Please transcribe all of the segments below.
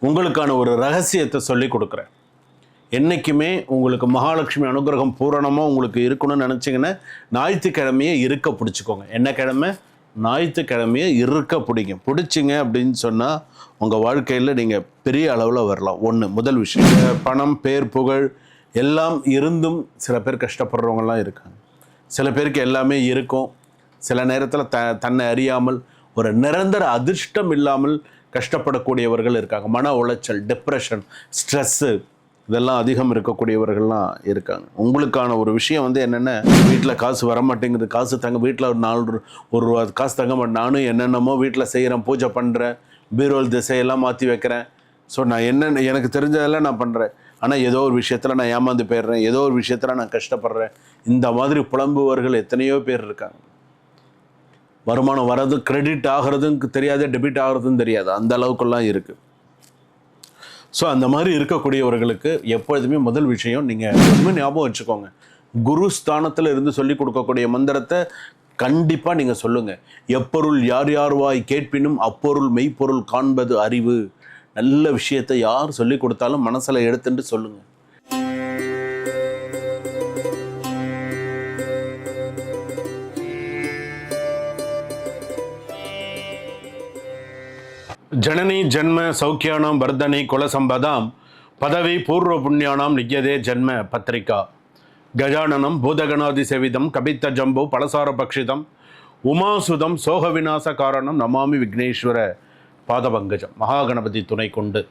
உங்களுக்கான ஒரு ரகசியத்தை சொல்லி கொடுக்குறேன். என்றைக்குமே உங்களுக்கு மகாலட்சுமி அனுகிரகம் பூரணமாக உங்களுக்கு இருக்கணும்னு நினச்சிங்கன்னா ஞாயிற்றுக்கிழமையே இருக்க பிடிச்சிக்கோங்க. என்ன கிழமை? ஞாயிற்றுக்கிழமையே இருக்க பிடிக்கும். பிடிச்சிங்க அப்படின்னு சொன்னால் உங்கள் வாழ்க்கையில் நீங்கள் பெரிய அளவில் வரலாம். முதல் விஷயம், பணம், பேர், புகழ் எல்லாம் இருந்தும் சில பேர் கஷ்டப்படுறவங்கலாம் இருக்காங்க. சில பேருக்கு எல்லாமே இருக்கும். சில நேரத்தில் தன்னை அறியாமல் ஒரு நிரந்தர அதிர்ஷ்டம் இல்லாமல் கஷ்டப்படக்கூடியவர்கள் இருக்காங்க. மன உளைச்சல், டிப்ரெஷன், ஸ்ட்ரெஸ்ஸு இதெல்லாம் அதிகம் இருக்கக்கூடியவர்கள்லாம் இருக்காங்க. உங்களுக்கான ஒரு விஷயம் என்னென்ன, வீட்டில் காசு வரமாட்டேங்குது, காசு தங்க, வீட்டில் ஒரு ரூபா காசு தங்க மாட்டேன், நானும் என்னென்னமோ வீட்டில் செய்கிறேன், பூஜை பண்ணுறேன், பீரோல் திசையெல்லாம் மாற்றி வைக்கிறேன். ஸோ நான் என்னென்ன எனக்கு தெரிஞ்சதெல்லாம் நான் பண்ணுறேன், ஆனால் ஏதோ ஒரு விஷயத்தில் நான் ஏமாந்து போயிடுறேன், ஏதோ ஒரு விஷயத்தில் நான் கஷ்டப்படுறேன். இந்த மாதிரி புலம்புவர்கள் எத்தனையோ பேர் இருக்காங்க. வருமானம் வர்றது கிரெடிட் ஆகிறதுக்கு தெரியாது, டெபிட் ஆகிறதுன்னு தெரியாது, அந்த அளவுக்குலாம் இருக்குது. ஸோ அந்த மாதிரி இருக்கக்கூடியவர்களுக்கு எப்பொழுதுமே முதல் விஷயம் நீங்கள் எப்பவுமே ஞாபகம் வச்சுக்கோங்க, குரு ஸ்தானத்தில் இருந்து சொல்லிக் கொடுக்கக்கூடிய மந்திரத்தை கண்டிப்பாக நீங்கள் சொல்லுங்கள். எப்பொருள் யார் யார் வாய் கேட்பினும் அப்பொருள் மெய்ப்பொருள் காண்பது அறிவு. நல்ல விஷயத்தை யார் சொல்லிக் கொடுத்தாலும் மனசில் எடுத்துட்டு சொல்லுங்கள். ஜனனி ஜன்ம சௌக்கியானாம் வர்தனி குலசம்பதாம் பதவி பூர்வ புண்ணியானாம் நிஜதே ஜன்ம பத்திரிகா கஜானனம் பூதகணாதி செவிதம் கபித்த ஜம்பு பலசார பக்ஷிதம் உமாசுதம் சோக விநாச காரணம் நமாமி விக்னேஸ்வர பாதபங்கஜம். மகாகணபதி துணை கொண்டு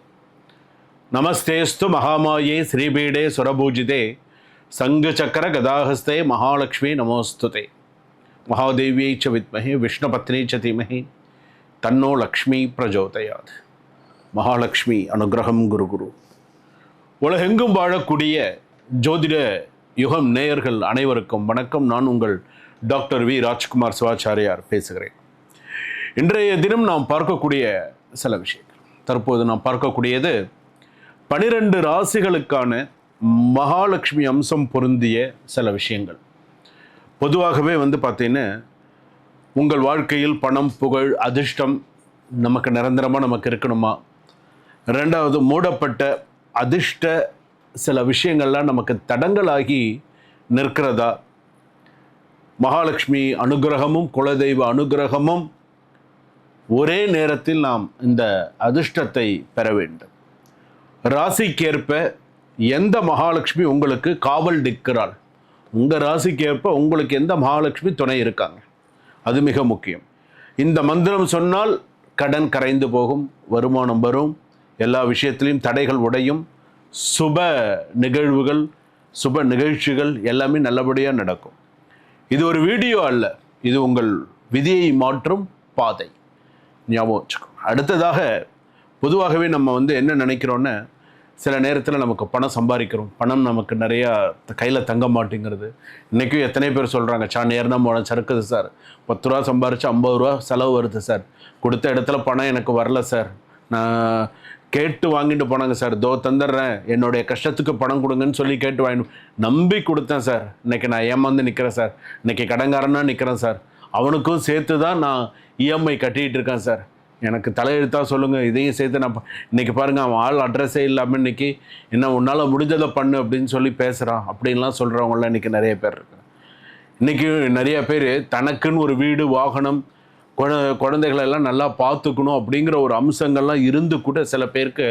நமஸ்தேஸ்து மகாமாயே ஸ்ரீபீடே சுரபூஜிதே சங்கு சக்கர கதாஹஸ்தே மகாலட்சுமி நமோஸ்துதே மகாதேவியை ச வித்மஹே விஷ்ணுபத்னி ச தீமஹி தன்னோ லக்ஷ்மி பிரஜோதயாது. மகாலட்சுமி அனுகிரகம் குரு குரு. உலகெங்கும் வாழக்கூடிய ஜோதிட யுகம் நேயர்கள் அனைவருக்கும் வணக்கம். நான் உங்கள் டாக்டர் வி ராஜ்குமார் சிவாச்சாரியார் பேசுகிறேன். இன்றைய தினம் நாம் பார்க்கக்கூடிய சில விஷயங்கள், தற்போது நாம் பார்க்கக்கூடியது 12 ராசிகளுக்கான மகாலட்சுமி அம்சம் பொருந்திய சில விஷயங்கள். பொதுவாகவே பார்த்தீங்கன்னா உங்கள் வாழ்க்கையில் பணம், புகழ், அதிர்ஷ்டம் நமக்கு நிரந்தரமாக நமக்கு இருக்கணுமா? ரெண்டாவது, மூடப்பட்ட அதிர்ஷ்ட சில விஷயங்கள்லாம் நமக்கு தடங்களாகி நிற்கிறதா? மகாலட்சுமி அனுகிரகமும் குலதெய்வ அனுகிரகமும் ஒரே நேரத்தில் நாம் இந்த அதிர்ஷ்டத்தை பெற வேண்டும். ராசிக்கேற்ப எந்த மகாலட்சுமி உங்களுக்கு காவல் நிற்கிறாள், உங்கள் ராசிக்கேற்ப உங்களுக்கு எந்த மகாலட்சுமி துணை இருக்காங்க, அது மிக முக்கியம். இந்த மந்திரம் சொன்னால் கடன் கரைந்து போகும், வருமானம் வரும், எல்லா விஷயத்திலையும் தடைகள் உடையும், சுப நிகழ்வுகள், சுப நிகழ்ச்சிகள் எல்லாமே நல்லபடியாக நடக்கும். இது ஒரு வீடியோ அல்ல, இது உங்கள் விதியை மாற்றும் பாதை. ஞாபகம் வச்சுக்கோ. அடுத்ததாக, பொதுவாகவே நம்ம என்ன நினைக்கிறோன்னா, சில நேரத்தில் நமக்கு பணம் சம்பாதிக்கிறோம், பணம் நமக்கு நிறையா கையில் தங்க மாட்டேங்கிறது. இன்றைக்கும் எத்தனை பேர் சொல்கிறாங்க, நேர்னா போனால் சறுக்குது சார், 10 ரூபா சம்பாரித்து 50 ரூபா செலவு வருது சார், கொடுத்த இடத்துல பணம் எனக்கு வரல சார், நான் கேட்டு வாங்கிட்டு போனாங்க சார், தந்துடுறேன், என்னுடைய கஷ்டத்துக்கு பணம் கொடுங்கன்னு சொல்லி கேட்டு வாங்கிட்டு நம்பி கொடுத்தேன் சார், இன்றைக்கி நான் ஏமாந்து நிற்கிறேன் சார், இன்றைக்கி கடன்காரனாக நிற்கிறேன் சார், அவனுக்கும் சேர்த்து தான் நான் இஎம்ஐ கட்டிகிட்டு இருக்கேன் சார், எனக்கு தலையெழுத்தாக சொல்லுங்கள், இதையும் சேர்த்து நான் இன்றைக்கி பாருங்கள், அவன் ஆள் அட்ரஸே இல்லாமல் இன்றைக்கி என்ன உன்னால் முடிஞ்சதை பண்ணு அப்படின்னு சொல்லி பேசுகிறான் அப்படின்லாம் சொல்கிறவங்களாம் இன்றைக்கி நிறைய பேர் இருக்கு. இன்றைக்கி நிறைய பேர் தனக்குன்னு ஒரு வீடு, வாகனம், குழந்தைகளெல்லாம் நல்லா பார்த்துக்கணும் அப்படிங்கிற ஒரு அம்சங்கள்லாம் இருந்து கூட சில பேருக்கு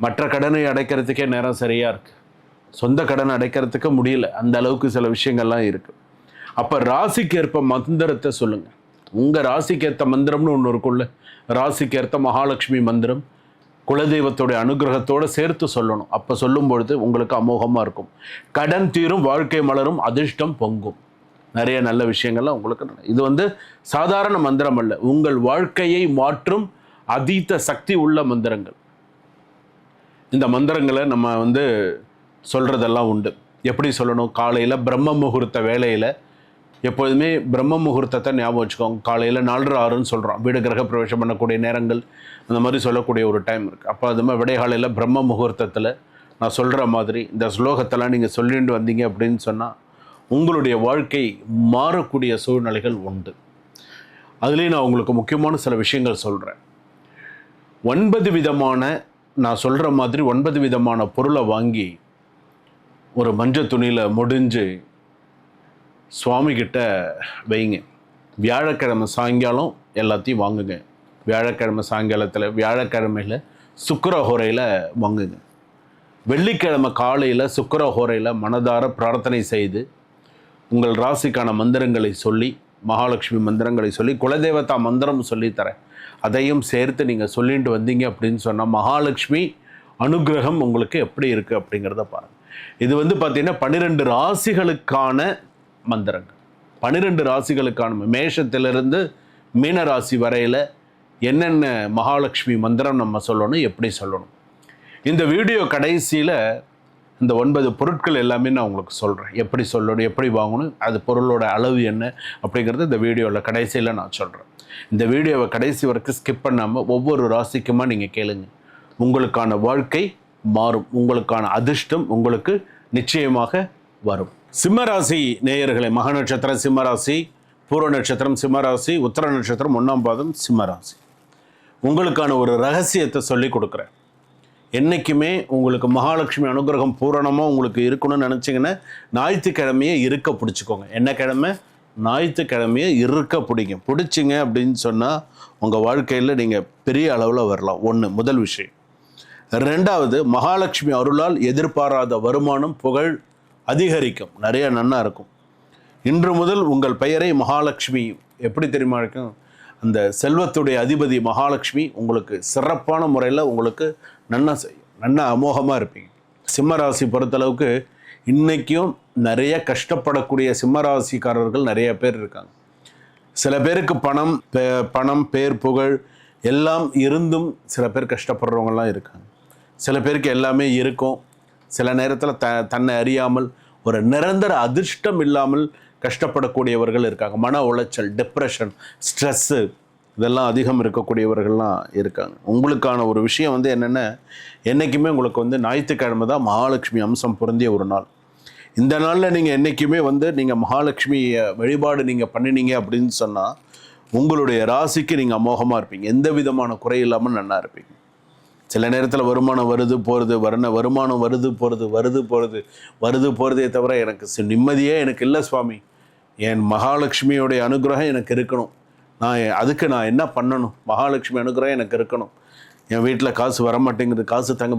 மற்ற கடனை அடைக்கிறதுக்கே நேரம் சரியாக இருக்குது, சொந்த கடனை அடைக்கிறதுக்கு முடியல, அந்த அளவுக்கு சில விஷயங்கள்லாம் இருக்குது. அப்போ ராசிக்கேற்ப மந்திரத்தை சொல்லுங்கள். உங்கள் ராசிக்கேற்ற மந்திரம்னு ஒன்று இருக்குல்ல, ராசிக்கேற்ற மகாலட்சுமி மந்திரம் குலதெய்வத்தோடைய அனுகிரகத்தோடு சேர்த்து சொல்லணும். அப்போ சொல்லும் பொழுது உங்களுக்கு அமோகமாக இருக்கும். கடன் தீரும், வாழ்க்கை மலரும், அதிர்ஷ்டம் பொங்கும், நிறைய நல்ல விஷயங்கள்லாம் உங்களுக்கு. இது சாதாரண மந்திரம் அல்ல, உங்கள் வாழ்க்கையை மாற்றும் அதீத சக்தி உள்ள மந்திரங்கள். இந்த மந்திரங்களை நம்ம சொல்கிறதெல்லாம் உண்டு. எப்படி சொல்லணும்? காலையில் பிரம்ம முகூர்த்த வேளையில், எப்போதுமே பிரம்ம முகூர்த்தத்தை ஞாபகம் வச்சுக்கோங்க. காலையில் 4:06 சொல்கிறோம், வீடு கிரக பிரவேசம் பண்ணக்கூடிய நேரங்கள், அந்த மாதிரி சொல்லக்கூடிய ஒரு டைம் இருக்குது. அப்போ அது மாதிரி விடைகாலையில் பிரம்ம முகூர்த்தத்தில் நான் சொல்கிற மாதிரி இந்த ஸ்லோகத்தெல்லாம் நீங்கள் சொல்லிட்டு வந்தீங்க அப்படின்னு சொன்னால் உங்களுடைய வாழ்க்கை மாறக்கூடிய சூழ்நிலைகள் உண்டு. அதுலேயும் நான் உங்களுக்கு முக்கியமான சில விஷயங்கள் சொல்கிறேன். 9 விதமான, நான் சொல்கிற மாதிரி 9 விதமான பொருளை வாங்கி ஒரு மஞ்சள் துணியில் முடிஞ்சு சுவாமிகிட்ட வைங்க. வியாழக்கிழமை சாயங்காலம் எல்லாத்தையும் வாங்குங்க. வியாழக்கிழமை சாயங்காலத்தில், வியாழக்கிழமையில் சுக்கிரஹோரையில் வாங்குங்க. வெள்ளிக்கிழமை காலையில் சுக்கிரஹோரையில் மனதார பிரார்த்தனை செய்து உங்கள் ராசிக்கான மந்திரங்களை சொல்லி, மகாலட்சுமி மந்திரங்களை சொல்லி, குலதேவதா மந்திரம் சொல்லித்தரேன், அதையும் சேர்த்து நீங்கள் சொல்லிட்டு வந்தீங்க அப்படின்னு சொன்னால் மகாலட்சுமி அனுகிரகம் உங்களுக்கு எப்படி இருக்குது அப்படிங்கிறத பாருங்கள். இது பார்த்தீங்கன்னா 12 ராசிகளுக்கான மந்திரங்கள். 12 ராசிகளுக்கான, மேஷத்திலிருந்து மீன ராசி வரையில் என்னென்ன மகாலட்சுமி மந்திரம் நம்ம சொல்லணும், எப்படி சொல்லணும். இந்த வீடியோ கடைசியில் இந்த 9 பொருட்கள் எல்லாமே நான் உங்களுக்கு சொல்கிறேன். எப்படி சொல்லணும், எப்படி வாங்கணும், அது பொருளோட அளவு என்ன அப்படிங்கிறது இந்த வீடியோவில் கடைசியில் நான் சொல்கிறேன். இந்த வீடியோவை கடைசி வரைக்கும் ஸ்கிப் பண்ணாமல் ஒவ்வொரு ராசிக்குமா நீங்கள் கேளுங்க. உங்களுக்கான வாழ்க்கை மாறும். உங்களுக்கான அதிர்ஷ்டம் உங்களுக்கு நிச்சயமாக வரும். சிம்மராசி நேயர்களே, மக நட்சத்திரம் சிம்மராசி, பூர்வ நட்சத்திரம் சிம்மராசி, உத்தர நட்சத்திரம் 1ஆம் பாதம் சிம்மராசி. உங்களுக்கான ஒரு ரகசியத்தை சொல்லி கொடுக்குறேன். என்றைக்குமே உங்களுக்கு மகாலட்சுமி அனுகிரகம் பூரணமாக உங்களுக்கு இருக்கணும்னு நினச்சிங்கன்னா ஞாயிற்றுக்கிழமையே இருக்க பிடிச்சிக்கோங்க. என்ன கிழமை? ஞாயிற்றுக்கிழமையே இருக்க பிடிச்சிங்க அப்படின்னு சொன்னால் உங்கள் வாழ்க்கையில் நீங்கள் பெரிய அளவில் வரலாம். முதல் விஷயம். 2வது, மகாலட்சுமி அருளால் எதிர்பாராத வருமானம், புகழ் அதிகரிக்கும், நிறைய நன்னா இருக்கும். இன்று முதல் உங்கள் பெயரை மகாலட்சுமி எப்படி தெரியுமா இருக்கும்? அந்த செல்வத்துடைய அதிபதி மகாலட்சுமி உங்களுக்கு சிறப்பான முறையில் உங்களுக்கு நன்னா செய்யும். நன்னா அமோகமாக இருப்பீங்க. சிம்மராசி பொறுத்தளவுக்கு இன்றைக்கும் நிறைய கஷ்டப்படக்கூடிய சிம்மராசிக்காரர்கள் நிறைய பேர் இருக்காங்க. சில பேருக்கு பணம், பேர், புகழ் எல்லாம் இருந்தும் சில பேர் கஷ்டப்படுறவங்கலாம் இருக்காங்க. சில பேருக்கு எல்லாமே இருக்கும். சில நேரத்தில் தன்னை அறியாமல் ஒரு நிரந்தர அதிர்ஷ்டம் இல்லாமல் கஷ்டப்படக்கூடியவர்கள் இருக்காங்க. மன உளைச்சல், டிப்ரெஷன், ஸ்ட்ரெஸ்ஸு இதெல்லாம் அதிகம் இருக்கக்கூடியவர்கள்லாம் இருக்காங்க. உங்களுக்கான ஒரு விஷயம் என்னென்னா, என்றைக்குமே உங்களுக்கு ஞாயிற்றுக்கிழமை தான் மகாலட்சுமி அம்சம் பொருந்திய ஒரு நாள். இந்த நாளில் நீங்கள் என்றைக்குமே நீங்கள் மகாலட்சுமி வழிபாடு நீங்கள் பண்ணினீங்க அப்படின்னு சொன்னால் உங்களுடைய ராசிக்கு நீங்கள் அமோகமாக இருப்பீங்க. எந்த விதமான குறை இல்லாமல் நல்லா இருப்பீங்க. சில நேரத்தில் வருமானம் வருது போகிறது, வருமானம் வருது போகிறதே தவிர எனக்கு நிம்மதியே எனக்கு இல்லை சுவாமி, என் மகாலட்சுமியோடைய அனுகிரகம் எனக்கு இருக்கணும், அதுக்கு நான் என்ன பண்ணணும், மகாலட்சுமி அனுகிரகம் எனக்கு இருக்கணும், என் வீட்டில் காசு வரமாட்டேங்குது,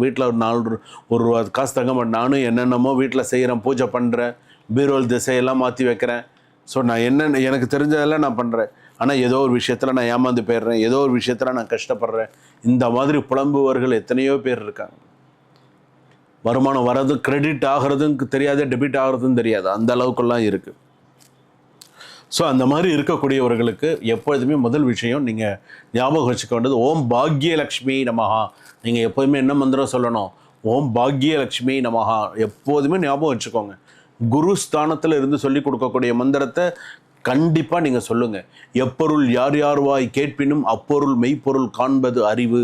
வீட்டில் ஒரு 4 ரூபா காசு தங்க மாட்டேன், நானும் என்னென்னமோ வீட்டில் செய்கிறேன், பூஜை பண்ணுறேன், பீரோல் திசையெல்லாம் மாற்றி வைக்கிறேன், ஸோ நான் எனக்கு தெரிஞ்சதெல்லாம் நான் பண்ணுறேன், ஆனால் ஏதோ ஒரு விஷயத்தில் நான் ஏமாந்து போயிடுறேன், ஏதோ ஒரு விஷயத்தில் நான் கஷ்டப்படுறேன். இந்த மாதிரி புலம்புவர்கள் எத்தனையோ பேர் இருக்காங்க. வருமானம் வர்றது, கிரெடிட் ஆகிறதும் தெரியாது, டெபிட் ஆகிறதும் தெரியாது, அந்த அளவுக்குலாம் இருக்குது. ஸோ அந்த மாதிரி இருக்கக்கூடியவர்களுக்கு எப்பொழுதுமே முதல் விஷயம் நீங்கள் ஞாபகம் வச்சுக்க வேண்டியது ஓம் பாக்யலக்ஷ்மி நமஹா. நீங்கள் எப்போதுமே என்ன மந்திரம் சொல்லணும்? ஓம் பாக்யலக்ஷ்மி நமஹா எப்போதுமே ஞாபகம் வச்சுக்கோங்க. குரு ஸ்தானத்தில் இருந்து சொல்லி கொடுக்கக்கூடிய மந்திரத்தை கண்டிப்பாக நீங்கள் சொல்லுங்கள். எப்பொருள் யார் யார்வாய் கேட்பினும் அப்பொருள் மெய்ப்பொருள் காண்பது அறிவு.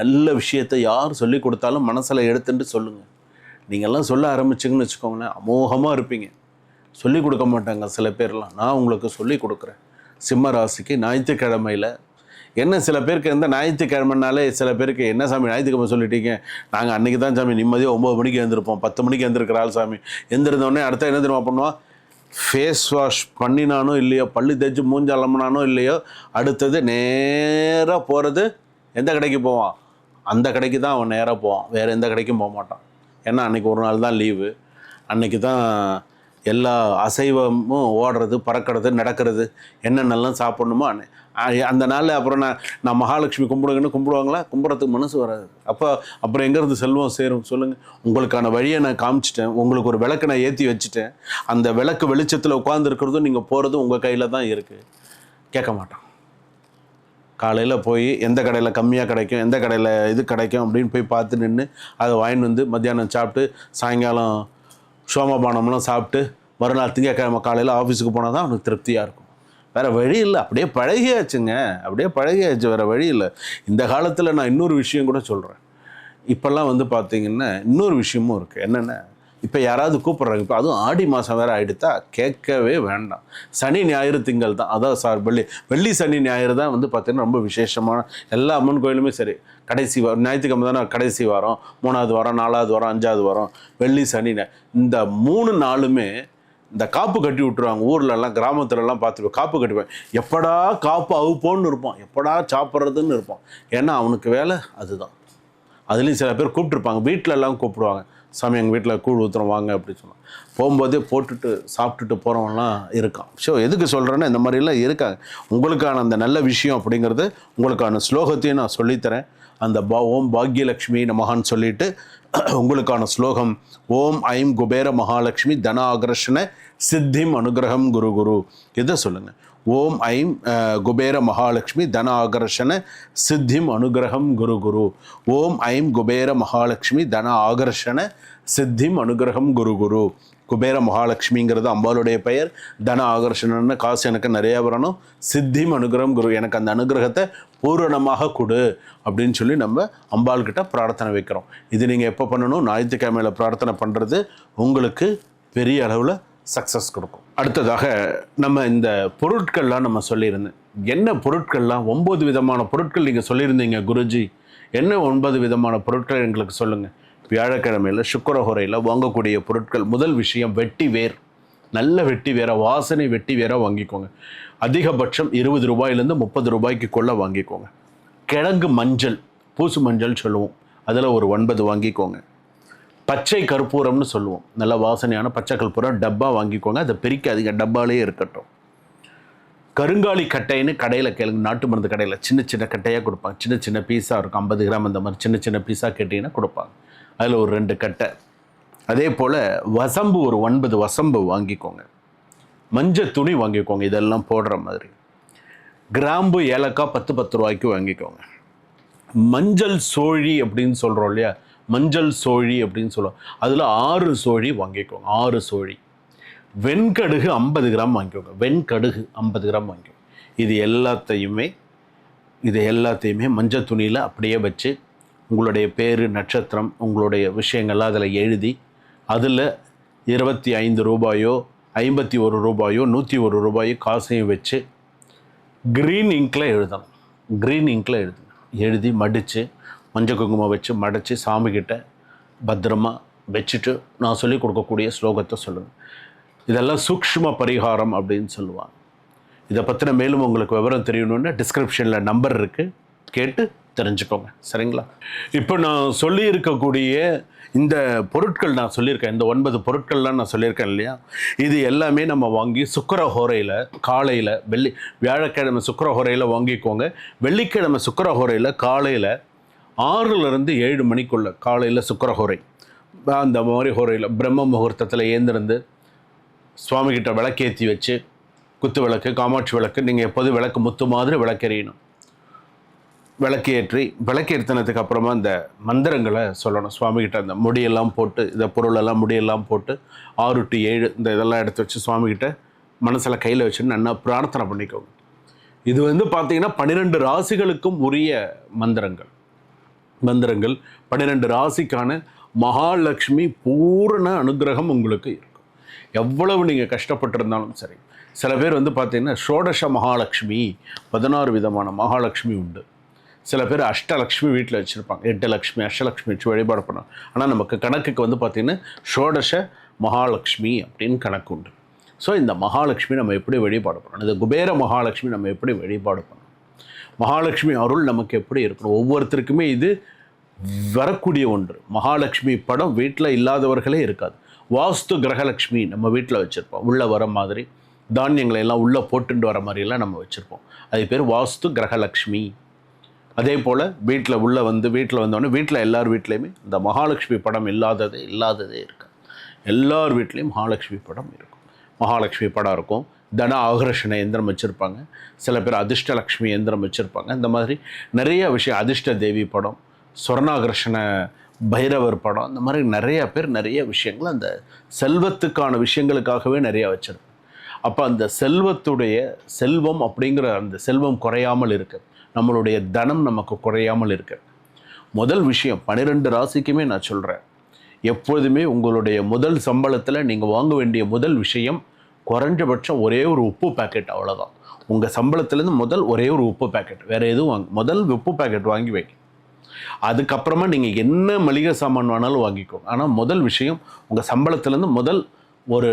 நல்ல விஷயத்தை யார் சொல்லி கொடுத்தாலும் மனசில் எடுத்துட்டு சொல்லுங்கள். நீங்கள்லாம் சொல்ல ஆரம்பிச்சிங்கன்னு வச்சுக்கோங்களேன், அமோகமாக இருப்பீங்க. சொல்லிக் கொடுக்க மாட்டாங்க சில பேர்லாம், நான் உங்களுக்கு சொல்லி கொடுக்குறேன். சிம்ம ராசிக்கு ஞாயிற்றுக்கிழமையில் என்ன, சில பேருக்கு ஞாயிற்றுக்கிழமைனாலே சில பேருக்கு என்ன சாமி ஞாயிற்றுக்கிழமை சொல்லிட்டீங்க, நாங்கள் அன்றைக்கி தான் சாமி நிம்மதியாக 9 மணிக்கு எழுந்திருப்போம், 10 மணிக்கு எழுந்திருக்கிற ஆள் சாமி. எழுந்திருந்தோடனே அடுத்த என்ன தெரியுமா பண்ணுவான்? ஃபேஸ் வாஷ் பண்ணினானோ இல்லையோ, பள்ளி தேய்ச்சி மூஞ்சி அலம்பினானோ இல்லையோ, அடுத்தது நேராக போகிறது எந்த கடைக்கு போவான்? அந்த கடைக்கு தான் அவன் நேராக போவான், வேறு எந்த கடைக்கும் போக மாட்டான். ஏன்னா அன்றைக்கி ஒரு நாள் தான் லீவு, அன்றைக்கி தான் எல்லா அசைவமும் ஓடுறது, பறக்கிறது, நடக்கிறது, என்னென்னலாம் சாப்பிட்ணுமோ அந்த நாளில். அப்புறம் நான் மகாலட்சுமி கும்பிடுவாங்களா? கும்பிட்றதுக்கு மனசு வராது. அப்புறம் எங்கேருந்து செல்வம் சேரும் சொல்லுங்கள்? உங்களுக்கான வழியை நான் காமிச்சிட்டேன், உங்களுக்கு ஒரு விளக்கு நான் ஏற்றி வச்சுட்டேன். அந்த விளக்கு வெளிச்சத்தில் உட்காந்துருக்கிறதும் நீங்கள் போகிறதும் உங்கள் கையில் தான் இருக்குது. கேட்க மாட்டான். காலையில் போய் எந்த கடையில் கம்மியாக கிடைக்கும், எந்த கடையில் இது கிடைக்கும் அப்படின்னு போய் பார்த்து நின்று அதை வாங்கிட்டு மத்தியானம் சாப்பிட்டு சாயங்காலம் சோமபானம்லாம் சாப்பிட்டு மறுநாள் திங்கக்கிழமை காலையில் ஆஃபீஸுக்கு போனால் தான் அவனுக்கு திருப்தியாக இருக்கும். வேறு வழி இல்லை, அப்படியே பழகியாச்சுங்க, வேறு வழி இல்லை. இந்த காலத்தில் நான் இன்னொரு விஷயம் கூட சொல்கிறேன். இப்போல்லாம் பார்த்தீங்கன்னா இன்னொரு விஷயமும் இருக்குது. என்னென்ன, இப்போ யாராவது கூப்பிட்றாங்க, இப்போ அதுவும் ஆடி மாதம் வேறு ஆகிடுத்தா கேட்கவே வேண்டாம். சனி ஞாயிறு திங்கள் தான், அதான் சார் வெள்ளி சனி ஞாயிறு தான் வந்து பார்த்திங்கன்னா ரொம்ப விசேஷமான எல்லா அம்மன் கோயிலுமே சரி. கடைசி வாரம் ஞாயிற்றுக்கிழமை தானே கடைசி வாரம், 3வது வாரம், 4வது வாரம், 5வது வாரம், வெள்ளி சனி இந்த 3 நாளுமே இந்த காப்பு கட்டி விட்டுருவாங்க. ஊர்லெல்லாம் கிராமத்துலலாம் பார்த்துருப்போம், காப்பு கட்டிப்பேன். எப்படா காப்பு அவுப்போன்னு இருப்பான், எப்படா சாப்பிட்றதுன்னு இருப்பான். ஏன்னா அவனுக்கு வேலை அதுதான். அதுலேயும் சில பேர் கூப்பிட்டுருப்பாங்க, வீட்டிலலாம் கூப்பிடுவாங்க, சாமி எங்கள் வீட்டில் கூழ் ஊற்றுறோம் வாங்க அப்படின்னு சொன்னாங்க. போகும்போதே போட்டுட்டு சாப்பிட்டுட்டு போகிறவங்கலாம் இருக்கான். ஸோ எதுக்கு சொல்கிறேன்னா இந்த மாதிரிலாம் இருக்காங்க. உங்களுக்கான அந்த நல்ல விஷயம் அப்படிங்கிறது உங்களுக்கான ஸ்லோகத்தையும் நான் சொல்லித்தரேன். அந்த ஓம் பாக்யலக்ஷ்மி நமகான்னு சொல்லிட்டு உங்களுக்கான ஸ்லோகம் ஓம் ஐம் குபேர மகாலட்சுமி தன ஆகர்ஷண சித்திம் அனுகிரகம் குரு குரு. இதை சொல்லுங்கள். ஓம் ஐம் குபேர மகாலட்சுமி தன ஆகர்ஷண சித்திம் அனுகிரகம் குரு குரு. ஓம் ஐம் குபேர மகாலட்சுமி தன ஆகர்ஷண சித்திம் அனுகிரகம் குரு குரு. குபேர மகாலட்சுமிங்கிறது அம்பாளுடைய பெயர். தன ஆகர்ஷணன்னு காசு எனக்கு நிறையா வரணும். சித்திம் அனுகிரகம் குரு, எனக்கு அந்த அனுகிரகத்தை பூரணமாக கொடு அப்படின்னு சொல்லி நம்ம அம்பாள்கிட்ட பிரார்த்தனை வைக்கிறோம். இது நீங்கள் எப்போ பண்ணணும்? ஞாயிற்றுக்கிழமையில் பிரார்த்தனை பண்ணுறது உங்களுக்கு பெரிய அளவில் சக்ஸஸ் கொடுக்கும். அடுத்ததாக நம்ம இந்த பொருட்கள்லாம் நம்ம சொல்லியிருந்தேன். என்ன பொருட்கள்லாம்? 9 விதமான பொருட்கள் நீங்கள் சொல்லியிருந்தீங்க குருஜி. என்ன 9 விதமான பொருட்கள் எங்களுக்கு சொல்லுங்கள். வியாழக்கிழமையில் சுக்கிரஹோரையில் வாங்கக்கூடிய பொருட்கள், முதல் விஷயம் வெட்டி வேர். நல்ல வெட்டி வேற, வாசனை வெட்டி வேற வாங்கிக்கோங்க. அதிகபட்சம் 20 ரூபாயிலேருந்து 30 ரூபாய்க்கு கொள்ள வாங்கிக்கோங்க. கிழங்கு மஞ்சள், பூசு மஞ்சள் சொல்லுவோம், அதில் ஒரு 9 வாங்கிக்கோங்க. பச்சை கற்பூரம்னு சொல்லுவோம், நல்ல வாசனையான பச்சை கற்பூரம் டப்பா வாங்கிக்கோங்க. அதை பிரிக்காதீங்க, டப்பாலே இருக்கட்டும். கருங்காலி கட்டைன்னு கடையில் கேளுங்க, நாட்டு மருந்து கடையில் சின்ன சின்ன கட்டையாக கொடுப்பாங்க. சின்ன சின்ன பீஸாக இருக்கும், 50 கிராம் அந்த மாதிரி சின்ன சின்ன பீஸாக கேட்டிங்கன்னா கொடுப்பாங்க. அதில் ஒரு 2 கட்டை. அதே போல் வசம்பு ஒரு 9 வசம்பு வாங்கிக்கோங்க. மஞ்சள் துணி வாங்கிக்கோங்க, இதெல்லாம் போடுற மாதிரி. கிராம்பு ஏலக்காய் 10 ரூபாய்க்கு வாங்கிக்கோங்க. மஞ்சள் சோழி அப்படின்னு சொல்கிறோம் இல்லையா, மஞ்சள் சோழி அப்படின்னு சொல்லுவோம், அதில் 6 சோழி வாங்கிக்கோங்க. 6 சோழி. வெண்கடுகு 50 கிராம் வாங்கிக்கோங்க. வெண்கடுகு 50 கிராம் வாங்கிக்கோங்க. இது எல்லாத்தையுமே மஞ்சள் துணியில் அப்படியே வச்சு உங்களுடைய பேர், நட்சத்திரம், உங்களுடைய விஷயங்கள்லாம் அதில் எழுதி, அதில் 25 ரூபாயோ 51 ரூபாயோ 101 ரூபாயோ காசையும் வச்சு க்ரீன் இங்கில் எழுதணும். க்ரீன் இங்கில் எழுதி மடித்து மஞ்சள் குங்குமம் வச்சு மடித்து சாமிக்கிட்ட பத்திரமா வச்சுட்டு நான் சொல்லிக் கொடுக்கக்கூடிய ஸ்லோகத்தை சொல்லுங்கள். இதெல்லாம் சூக்ஷ்ம பரிகாரம் அப்படின்னு சொல்லுவாங்க. இதை பற்றின மேலும் உங்களுக்கு விவரம் தெரியணுன்னு டிஸ்கிரிப்ஷனில் நம்பர் இருக்குது, கேட்டு தெரிஞ்சுக்கோங்க. சரிங்களா? இப்போ நான் சொல்லியிருக்கக்கூடிய இந்த பொருட்கள் நான் சொல்லியிருக்கேன், இந்த 9 பொருட்கள்லாம் நான் சொல்லியிருக்கேன் இல்லையா, இது எல்லாமே நம்ம வாங்கி சுக்கிரஹோரையில் காலையில் வியாழக்கிழமை சுக்கிரஹோரையில் வாங்கிக்கோங்க. வெள்ளிக்கிழமை சுக்கிரஹோரையில் காலையில் 6லேருந்து 7 மணிக்குள்ளே காலையில் சுக்கிரஹோரை அந்த மாதிரி ஹோரையில் பிரம்ம முகூர்த்தத்தில் ஏந்திருந்து சுவாமிகிட்ட விளக்கேற்றி வச்சு, குத்து விளக்கு, காமாட்சி விளக்கு, நீங்கள் எப்போதும் விளக்கு முத்து மாதிரி விளக்கெறியணும். விளக்கேற்றினதுக்கு அப்புறமா இந்த மந்திரங்களை சொல்லணும். சுவாமிகிட்ட அந்த முடியெல்லாம் போட்டு, இந்த பொருளெல்லாம் முடியெல்லாம் போட்டு 6 to 7 இந்த இதெல்லாம் எடுத்து வச்சு சுவாமிகிட்ட மனசில் கையில் வச்சுன்னு நல்லா பிரார்த்தனை பண்ணிக்கோங்க. இது வந்து பார்த்திங்கன்னா 12 ராசிகளுக்கும் உரிய மந்திரங்கள். 12 ராசிக்கான மகாலட்சுமி பூரண அனுகிரகம் உங்களுக்கு இருக்கும். எவ்வளவு நீங்கள் கஷ்டப்பட்டிருந்தாலும் சரி. சில பேர் வந்து பார்த்திங்கன்னா ஷோடச மகாலட்சுமி, 16 விதமான மகாலட்சுமி உண்டு. சில பேர் அஷ்டலக்ஷ்மி வீட்டில் வச்சுருப்பாங்க, 8 லக்ஷ்மி அஷ்டலக்ஷ்மி வச்சு வழிபாடு பண்ணோம். ஆனால் நமக்கு கணக்குக்கு வந்து பார்த்திங்கன்னா ஷோடச மகாலட்சுமி அப்படின்னு கணக்கு உண்டு. ஸோ இந்த மகாலட்சுமி நம்ம எப்படி வழிபாடு பண்ணணும், இந்த குபேர மகாலட்சுமி நம்ம எப்படி வழிபாடு பண்ணணும், மகாலட்சுமி அருள் நமக்கு எப்படி இருக்கணும், ஒவ்வொருத்தருக்குமே இது வரக்கூடிய ஒன்று. மகாலட்சுமி படம் வீட்டில் இல்லாதவர்களே இருக்காது. வாஸ்து கிரகலட்சுமி நம்ம வீட்டில் வச்சுருப்போம், உள்ளே வர மாதிரி தானியங்களை எல்லாம் உள்ளே போட்டுட்டு வர மாதிரிலாம் நம்ம வச்சுருப்போம். அது பேர் வாஸ்து கிரகலட்சுமி. அதே போல் வீட்டில் வந்தோடனே வீட்டில் எல்லார் வீட்லேயுமே இந்த மகாலட்சுமி படம் இல்லாததே இருக்காது. எல்லார் வீட்லேயும் மகாலட்சுமி படம் இருக்கும். மகாலட்சுமி படம் இருக்கும். தன ஆகர்ஷண எந்திரம் வச்சுருப்பாங்க. சில பேர் அதிர்ஷ்டலக்ஷ்மி எந்திரம் வச்சுருப்பாங்க. இந்த மாதிரி நிறைய விஷயம், அதிர்ஷ்ட தேவி படம், சொர்ணாகர்ஷண பைரவர் படம், இந்த மாதிரி நிறைய பேர் நிறைய விஷயங்கள் அந்த செல்வத்துக்கான விஷயங்களுக்காகவே நிறையா வச்சுருப்பாங்க. அப்போ அந்த செல்வம் அப்படிங்கிற அந்த செல்வம் குறையாமல் இருக்கு, நம்மளுடைய தனம் நமக்கு குறையாமல் இருக்கு. முதல் விஷயம் 12 ராசிக்குமே நான் சொல்கிறேன், எப்பொழுதுமே உங்களுடைய முதல் சம்பளத்தில் நீங்கள் வாங்க வேண்டிய முதல் விஷயம் குறைஞ்சபட்சம் ஒரே ஒரு உப்பு பேக்கெட், அவ்வளோதான். உங்கள் சம்பளத்துலேருந்து ஒரே ஒரு உப்பு பேக்கெட், வேறு எதுவும் முதல் உப்பு பேக்கெட் வாங்கி வைங்க. அதுக்கப்புறமா நீங்கள் என்ன மளிகை சாமான் வேணாலும் வாங்கிக்கோங்க. ஆனால் முதல் விஷயம் உங்கள் சம்பளத்துலேருந்து ஒரு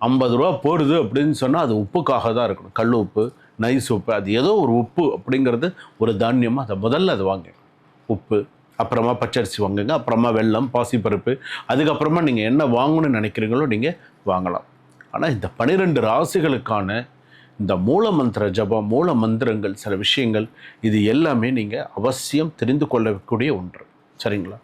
50 ரூபா போடுது அப்படின்னு சொன்னால் அது உப்புக்காக தான் இருக்கணும். கல் உப்பு, நைஸ் உப்பு, அது ஏதோ ஒரு உப்பு அப்படிங்கிறது ஒரு தானியமாக அதை முதல்ல அது வாங்க. உப்பு, அப்புறமா பச்சரிசி வாங்குங்க, அப்புறமா வெல்லம், பாசிப்பருப்பு, அதுக்கப்புறமா நீங்கள் என்ன வாங்கணும்னு நினைக்கிறீங்களோ நீங்கள் வாங்கலாம். ஆனால் இந்த 12 ராசிகளுக்கான இந்த மூல மந்திர ஜபம், மூல மந்திரங்கள், சில விஷயங்கள், இது எல்லாமே நீங்கள் அவசியம் தெரிந்து கொள்ளக்கூடிய ஒன்று. சரிங்களா?